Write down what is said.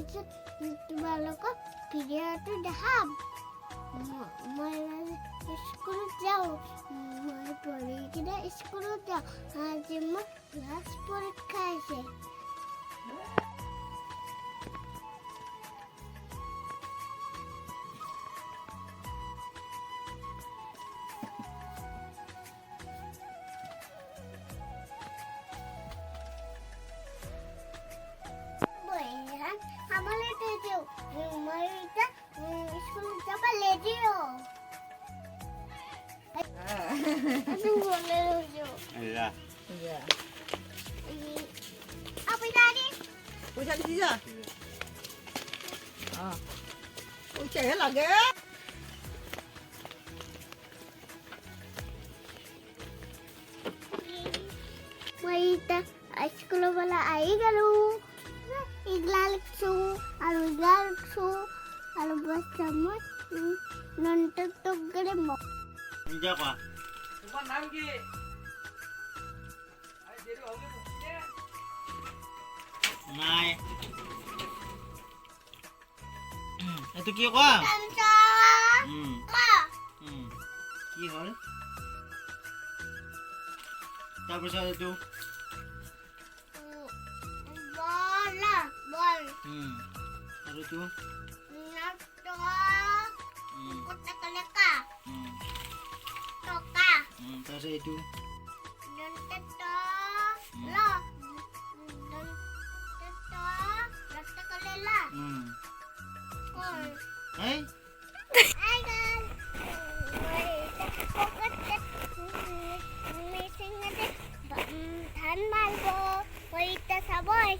পিছত তোমালোকক ভিডিঅ'টো দেখাম মই স্কুলত যাওঁ মই পঢ়ি কিনে স্কুলত যাওঁ আজি মোৰ ক্লাছ পৰীক্ষা আছে Apa tadi? Udah di sini. Ah. Udah lagi. Wait, sekolah wala ai galu. Iglalaksu, aluglalaksu, alubasama, nontok gede mo. Inja pa. তোমার নাম কি আরে দেরি হবে না নাই এইটো কি কোৱা Tanta. Ma. কি হ'ল তাৰপিছত এইটো Bola, bol. আৰু এইটো Nato. Kota-kalaka. Toka. তাৰপিছত এইটো Nonteto. Lo. Nonteto. Kota-kalala. Kol. এই Hi guys. Missing natin. Tan malbo. Wait, sabay